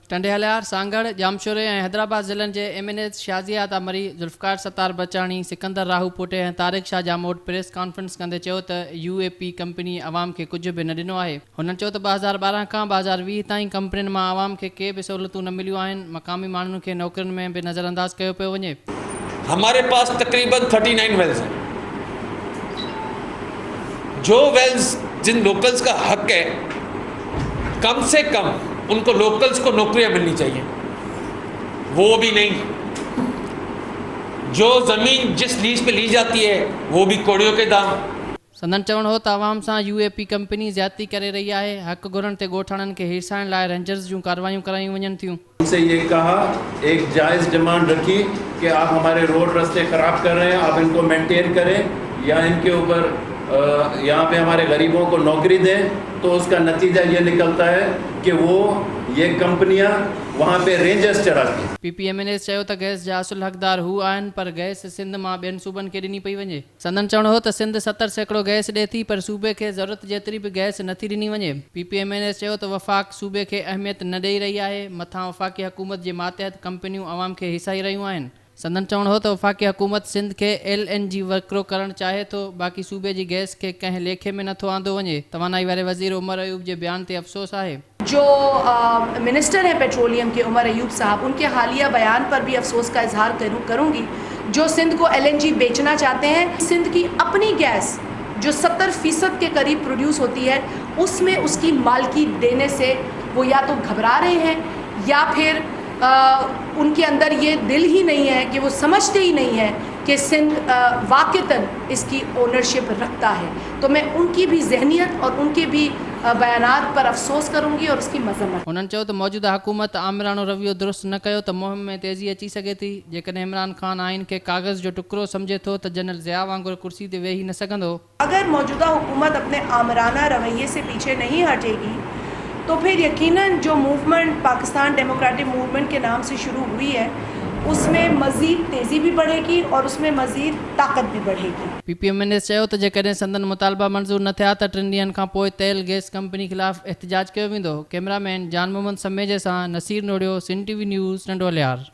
टंडेहलियार, सांगड़, जामशोरे ऐं हैदराबाद ज़िलनि जे MNAs शाज़िया तामरी, ज़ुल्फ़कार सत्तार बचाणी, सिकंदर राहू पोटे ऐं तारिक शाह जामोट प्रेस कॉन्फ्रेंस कंदे चयो त UAP कंपनी अवाम खे कुझु बि न ॾिनो आहे। हुननि चयो त 2012 खां 2020 ताईं कंपनियुनि मां अवाम खे के बि सहूलियतूं न मिलियूं आहिनि। मक़ामी माण्हुनि खे नौकरियुनि में बि नज़रअंदाज़ कयो पियो वञे। हमारे पास तकरीबन 39 वेल्स हैं। जो वेल्स जिन लोकल्स का हक है, कम से कम उनको लोकल्स को नौकरियां मिलनी चाहिए, वो भी नहीं। जो ज़मीन जिस लीज पे ली जाती है वो भी कोड़ियों के दाम। संदन चवणु हो त अवाम सां UAP कंपनी ज़्यादती करे रही आहे। हक़ घुरनि ते ॻोठाणनि खे हिरसाइण लाइ रेंजर्स जूं कार्रवाइयूं करायूं वञनि थियूं। उनसे ये कहा, एक जायज़ डिमांड रखी कि आप हमारे रोड रास्ते ख़राब कर रहे हैं, आप इनको मेंटेन करें या इनके ऊपर यहाँ पे हमारे गरीबों को नौकरी दें। तो उसका नतीजा ये निकलता है कि वो ये कंपनियां वहाँ पे रेंजर्स चढ़ाती हैं। PPMNAs चयो त गैस जा असुल हक़दार हू आहिनि, पर गैस सिंध मां ॿियनि सूबनि खे ॾिनी पई वञे। संदन चवणु हो त सिंध 70% गैस ॾिए थी, पर सूबे खे ज़रूरत जेतिरी बि गैस नथी ॾिनी वञे। PPMNAs चयो त वफ़ाक़ सूबे खे अहमियत न ॾेई रही आहे। मथां वफ़ाक़ी हुकूमत जे मातहत कंपनियूं अवाम खे हिसाई रहियूं आहिनि। संदन चवणु हो त वफ़ाक़ी हुकूमत सिंध खे LNG वकिरो करणु चाहे तो, बाक़ी सूबे जी गैस खे कंहिं लेखे में नथो आंदो वञे। तवानाई वारे वज़ीर उमर अयूब जे बयान ते अफ़सोस आहे। जो मिनिस्टर हैं पेट्रोलियम के उमर अयूब साहब, उनके हालिया बयान पर भी अफसोस का इजहार करूँगी। जो सिंध को LNG बेचना चाहते हैं, सिंध की अपनी गैस जो 70% के करीब प्रोड्यूस होती है, उसमें उसकी मालकी देने से वो या तो घबरा रहे हैं या फिर उनके अंदर ये दिल ही नहीं है कि वो समझते ही नहीं है कि सिंध वाक़तन इसकी ओनरशिप रखता है। तो मैं उनकी भी जहनियत और उनके भी बयानात पर अफसोस करूंगी और उसकी मज़म्मत। उन्हनि चयो त मौजूदा हुकूमत आमिरानो रवैयो दुरुस्त न कयो त मुहिम में तेज़ी अची सघे थी। जेकॾहिं इमरान खान आइन खे कागज़ जो टुकड़ो समझे थो त जनरल ज़िया वांगुरु कुर्सी ते वेही न सघंदो। अगर मौजूदा हुकूमत अपने आमिराना रवैये से पीछे नहीं हटेगी तो फिर यकीनन जो मूवमेंट पाकिस्तान डेमोक्रेटिक मूवमेंट के नाम से शुरू हुई है, उसमें मज़ीद तेज़ी भी बढ़ेगी और उसमें मज़ीद ताकत भी बढ़ेगी। PPMNAs चयो त जेकॾहिं संदन मुतालबा मंज़ूर न थिया त 3 ॾींहनि खां पोइ तेल गैस कंपनी ख़िलाफ़ एहतजाज कयो वेंदो। कैमरामैन जान मोहम्मद समेजे सां नसीर नोड़ियो, सिंध TV न्यूज़, टंडोलियार।